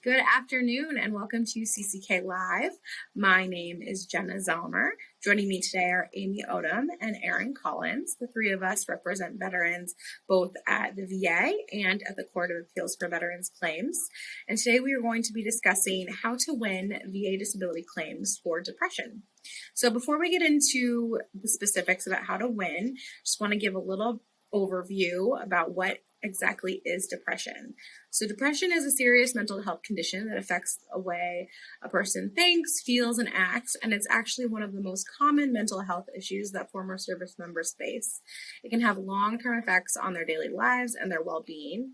Good afternoon and welcome to CCK Live. My name is Jenna Zellmer. Joining me today are Amy Odom and Erin Collins. The three of us represent veterans both at the VA and at the Court of Appeals for Veterans Claims. And today we are going to be discussing how to win VA disability claims for depression. So before we get into the specifics about how to win, just want to give a little overview about what exactly is depression. So depression is a serious mental health condition that affects the way a person thinks, feels, and acts, and it's actually one of the most common mental health issues that former service members face. It can have long-term effects on their daily lives and their well-being.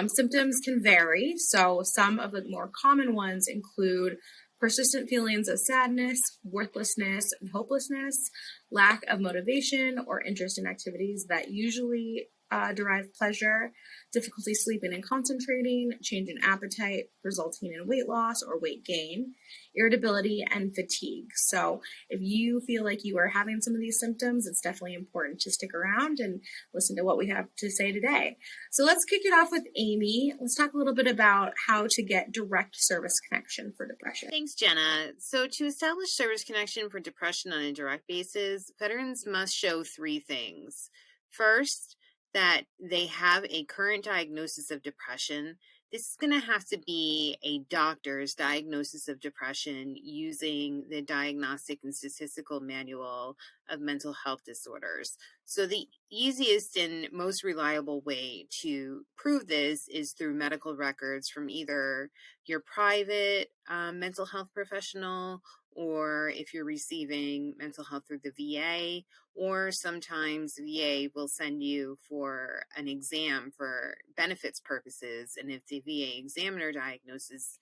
Symptoms can vary, so some of the more common ones include persistent feelings of sadness, worthlessness, and hopelessness, lack of motivation or interest in activities that usually derive pleasure, difficulty sleeping and concentrating, change in appetite resulting in weight loss or weight gain, irritability, and fatigue. So if you feel like you are having some of these symptoms, it's definitely important to stick around and listen to what we have to say today. So let's kick it off with Amy. Let's talk a little bit about how to get direct service connection for depression. Thanks, Jenna. So to establish service connection for depression on a direct basis, veterans must show three things. First, that they have a current diagnosis of depression. This is going to have to be a doctor's diagnosis of depression using the Diagnostic and Statistical Manual of Mental Health Disorders. So the easiest and most reliable way to prove this is through medical records from either your private mental health professional, or if you're receiving mental health through the VA, or sometimes VA will send you for an exam for benefits purposes. And if the VA examiner diagnoses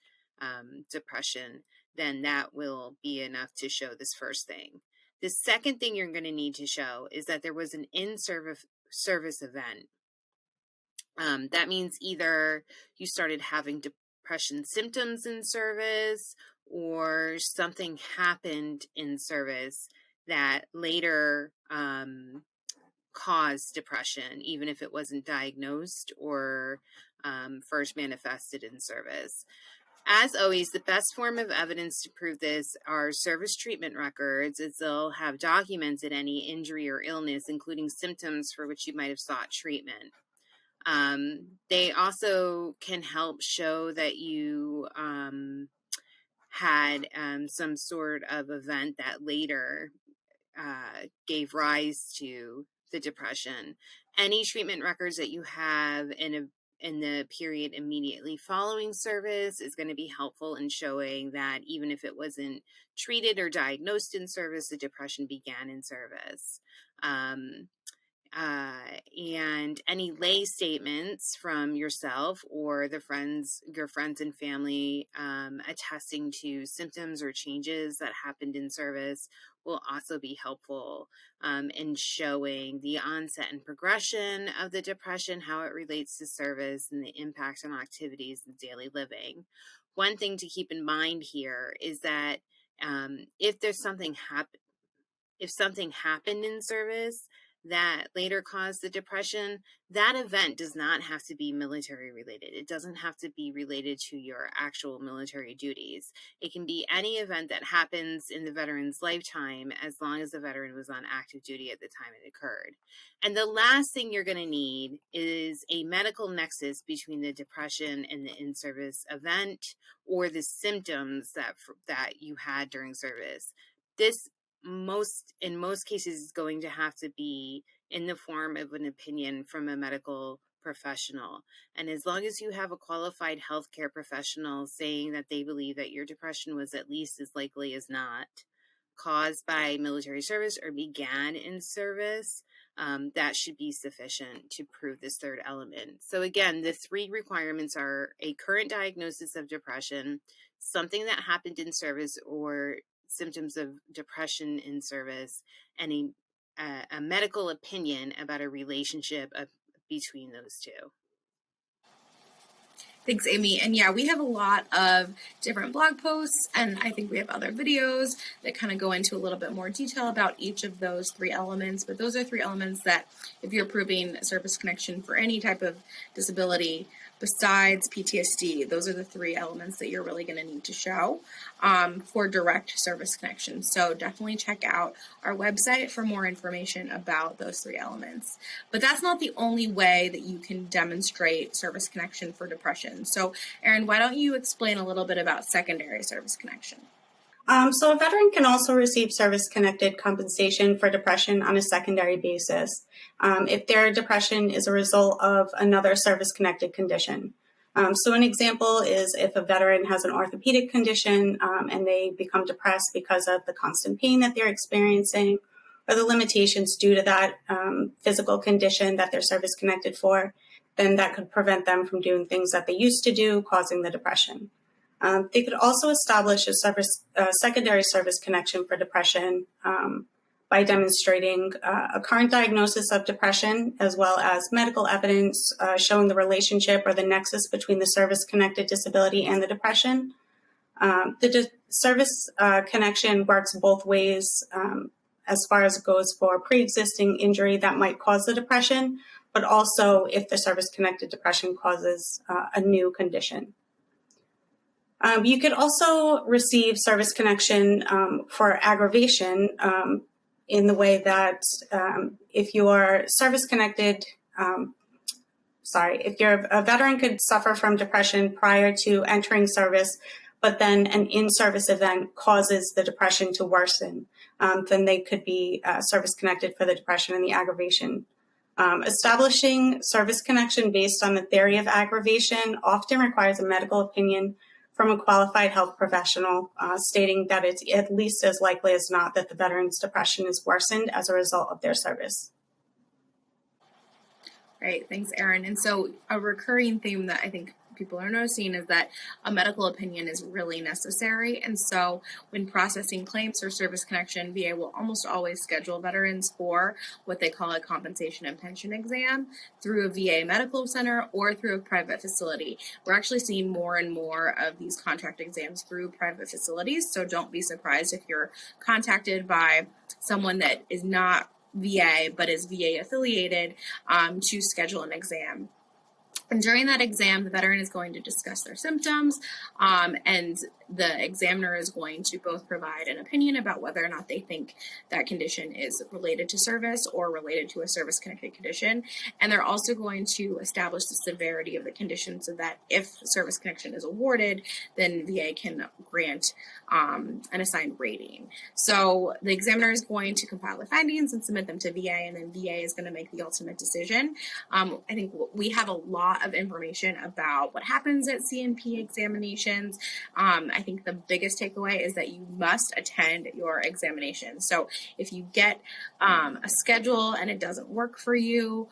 depression, then that will be enough to show this first thing. The second thing you're going to need to show is that there was an in-service event. That means either you started having depression symptoms in service, or something happened in service that later caused depression, even if it wasn't diagnosed or first manifested in service. As always, the best form of evidence to prove this are service treatment records, as they'll have documented any injury or illness, including symptoms for which you might have sought treatment. They also can help show that you had some sort of event that later gave rise to the depression. Any treatment records that you have in the period immediately following service is going to be helpful in showing that even if it wasn't treated or diagnosed in service, the depression began in service. And any lay statements from yourself or your friends and family attesting to symptoms or changes that happened in service will also be helpful in showing the onset and progression of the depression, how it relates to service, and the impact on activities and daily living. One thing to keep in mind here is that if something happened in service that later caused the depression, that event does not have to be military related. It doesn't have to be related to your actual military duties. It can be any event that happens in the veteran's lifetime, as long as the veteran was on active duty at the time it occurred. And the last thing you're going to need is a medical nexus between the depression and the in-service event, or the symptoms that you had during service. This in most cases is going to have to be in the form of an opinion from a medical professional. And as long as you have a qualified healthcare professional saying that they believe that your depression was at least as likely as not caused by military service or began in service, that should be sufficient to prove this third element. So again, the three requirements are a current diagnosis of depression, something that happened in service or symptoms of depression in service, and a medical opinion about a relationship between those two. Thanks, Amy. And yeah, we have a lot of different blog posts, and I think we have other videos that kind of go into a little bit more detail about each of those three elements. But those are three elements that, if you're proving service connection for any type of disability besides PTSD, those are the three elements that you're really going to need to show for direct service connection. So definitely check out our website for more information about those three elements. But that's not the only way that you can demonstrate service connection for depression. So, Erin, why don't you explain a little bit about secondary service connection? So a veteran can also receive service-connected compensation for depression on a secondary basis if their depression is a result of another service-connected condition. So an example is if a veteran has an orthopedic condition and they become depressed because of the constant pain that they're experiencing or the limitations due to that physical condition that they're service-connected for, then that could prevent them from doing things that they used to do, causing the depression. They could also establish a secondary service connection for depression by demonstrating a current diagnosis of depression, as well as medical evidence showing the relationship or the nexus between the service-connected disability and the depression. The service connection works both ways as far as it goes for pre-existing injury that might cause the depression, but also if the service-connected depression causes a new condition. You could also receive service connection for aggravation in the way that if you're service-connected, if you're a veteran could suffer from depression prior to entering service, but then an in-service event causes the depression to worsen, then they could be service-connected for the depression and the aggravation. Establishing service connection based on the theory of aggravation often requires a medical opinion from a qualified health professional stating that it's at least as likely as not that the veteran's depression is worsened as a result of their service. Right, thanks, Erin. And so a recurring theme that I think people are noticing is that a medical opinion is really necessary. And so when processing claims for service connection, VA will almost always schedule veterans for what they call a compensation and pension exam through a VA medical center or through a private facility. We're actually seeing more and more of these contract exams through private facilities. So don't be surprised if you're contacted by someone that is not VA but is VA affiliated to schedule an exam. And during that exam, the veteran is going to discuss their symptoms, and the examiner is going to both provide an opinion about whether or not they think that condition is related to service or related to a service-connected condition. And they're also going to establish the severity of the condition so that if service connection is awarded, then VA can grant an assigned rating. So the examiner is going to compile the findings and submit them to VA, and then VA is going to make the ultimate decision. I think we have a lot of information about what happens at CNP examinations. I think the biggest takeaway is that you must attend your examination. So if you get a schedule and it doesn't work for you,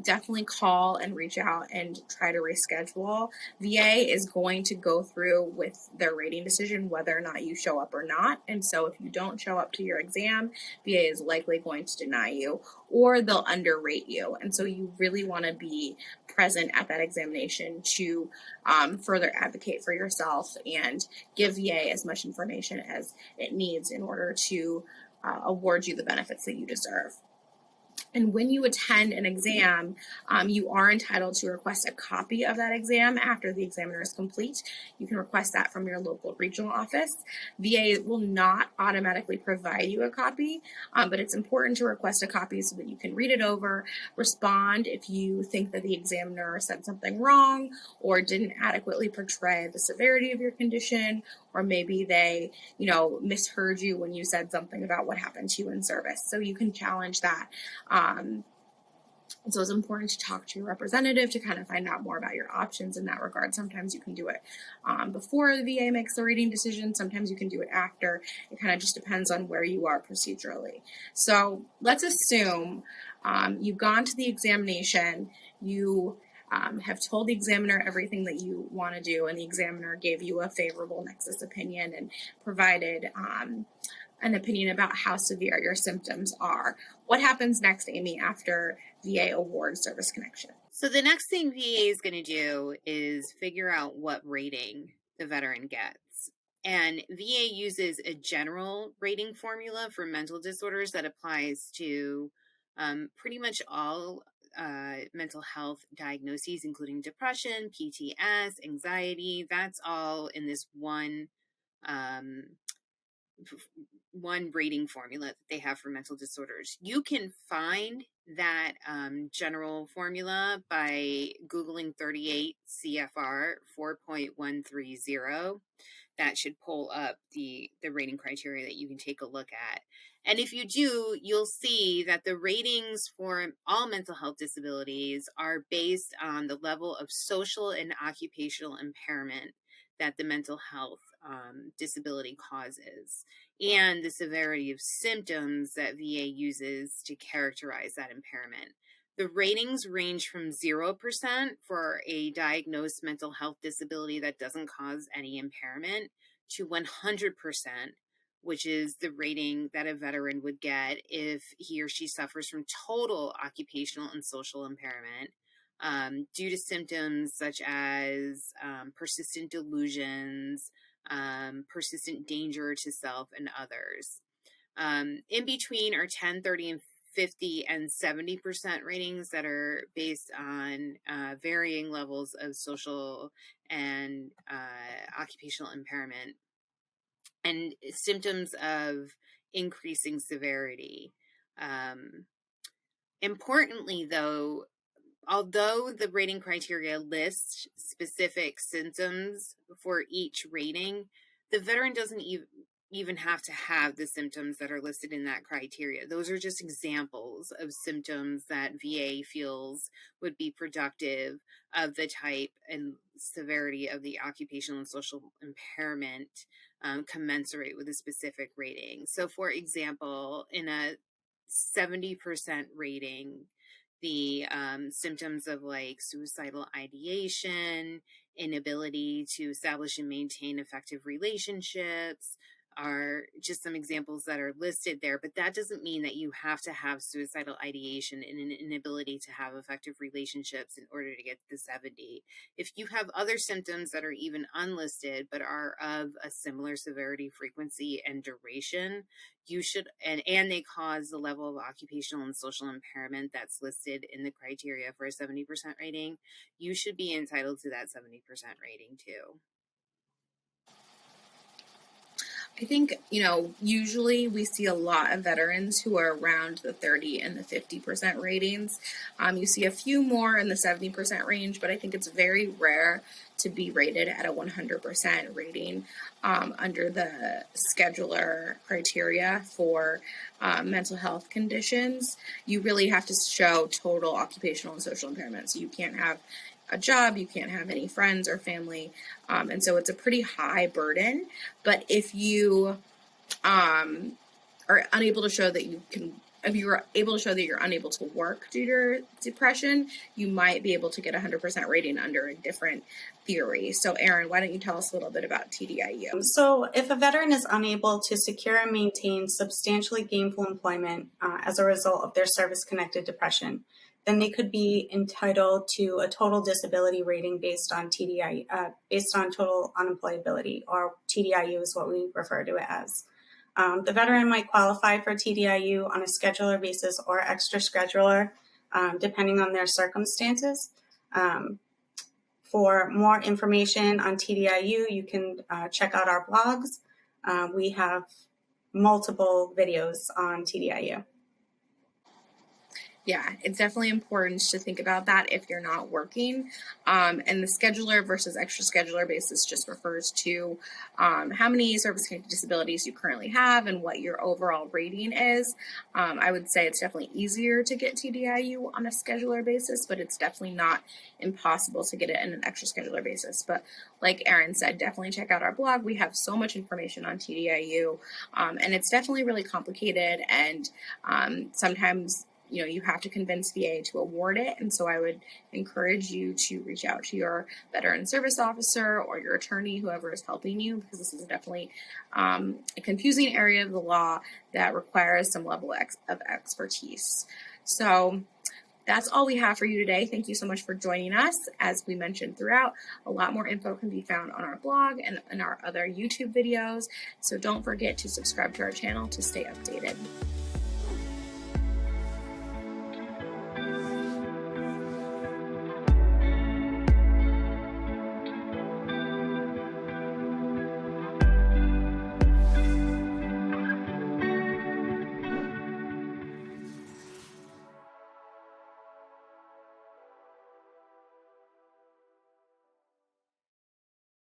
definitely call and reach out and try to reschedule. VA is going to go through with their rating decision whether or not you show up or not. And so if you don't show up to your exam, VA is likely going to deny you or they'll underrate you. And so you really want to be present at that examination to further advocate for yourself and give VA as much information as it needs in order to award you the benefits that you deserve. And when you attend an exam, you are entitled to request a copy of that exam after the examiner is complete. You can request that from your local regional office. VA will not automatically provide you a copy, but it's important to request a copy so that you can read it over, respond if you think that the examiner said something wrong or didn't adequately portray the severity of your condition, or maybe they, misheard you when you said something about what happened to you in service. So you can challenge that. So it's important to talk to your representative to kind of find out more about your options in that regard. Sometimes you can do it before the VA makes the rating decision. Sometimes you can do it after. It kind of just depends on where you are procedurally. So let's assume you've gone to the examination, you have told the examiner everything that you want to do, and the examiner gave you a favorable nexus opinion and provided an opinion about how severe your symptoms are. What happens next, Amy, after VA awards service connection? So the next thing VA is going to do is figure out what rating the veteran gets. And VA uses a general rating formula for mental disorders that applies to pretty much all mental health diagnoses, including depression, PTS, anxiety. That's all in this um, one rating formula that they have for mental disorders. You can find that general formula by Googling 38 CFR 4.130. That should pull up the rating criteria that you can take a look at. And if you do, you'll see that the ratings for all mental health disabilities are based on the level of social and occupational impairment that the mental health disability causes, and the severity of symptoms that VA uses to characterize that impairment. The ratings range from 0% for a diagnosed mental health disability that doesn't cause any impairment to 100%, which is the rating that a veteran would get if he or she suffers from total occupational and social impairment due to symptoms such as persistent delusions, persistent danger to self and others. In between are 10, 30, and 50 and 70% ratings that are based on varying levels of social and occupational impairment and symptoms of increasing severity. Importantly, though, although the rating criteria lists specific symptoms for each rating, the veteran doesn't even have to have the symptoms that are listed in that criteria. Those are just examples of symptoms that VA feels would be productive of the type and severity of the occupational and social impairment commensurate with a specific rating. So, for example, in a 70% rating, the symptoms of like suicidal ideation, inability to establish and maintain effective relationships are just some examples that are listed there, but that doesn't mean that you have to have suicidal ideation and an inability to have effective relationships in order to get the 70. If you have other symptoms that are even unlisted but are of a similar severity, frequency, and duration, you should, and they cause the level of occupational and social impairment that's listed in the criteria for a 70% rating, you should be entitled to that 70% rating too. I think, usually we see a lot of veterans who are around the 30 and the 50% ratings. You see a few more in the 70% range, but I think it's very rare to be rated at a 100% rating under the scheduler criteria for mental health conditions. You really have to show total occupational and social impairment. So you can't have a job, you can't have any friends or family, and so it's a pretty high burden. But if you are unable to show that if you are able to show that you're unable to work due to depression, you might be able to get a 100% rating under a different theory. So Erin, why don't you tell us a little bit about TDIU? So if a veteran is unable to secure and maintain substantially gainful employment as a result of their service-connected depression, then they could be entitled to a total disability rating based on TDIU, based on total unemployability, or TDIU is what we refer to it as. The veteran might qualify for TDIU on a scheduler basis or extra scheduler, depending on their circumstances. For more information on TDIU, you can check out our blogs. We have multiple videos on TDIU. Yeah, it's definitely important to think about that if you're not working. And the scheduler versus extra scheduler basis just refers to how many service-connected disabilities you currently have and what your overall rating is. I would say it's definitely easier to get TDIU on a scheduler basis, but it's definitely not impossible to get it in an extra scheduler basis. But like Erin said, definitely check out our blog. We have so much information on TDIU, and it's definitely really complicated, and sometimes you have to convince VA to award it. And so I would encourage you to reach out to your veteran service officer or your attorney, whoever is helping you, because this is definitely a confusing area of the law that requires some level of expertise. So That's all we have for you today. Thank you so much for joining us. As we mentioned throughout, a lot more info can be found on our blog and in our other YouTube videos. So don't forget to subscribe to our channel to stay updated.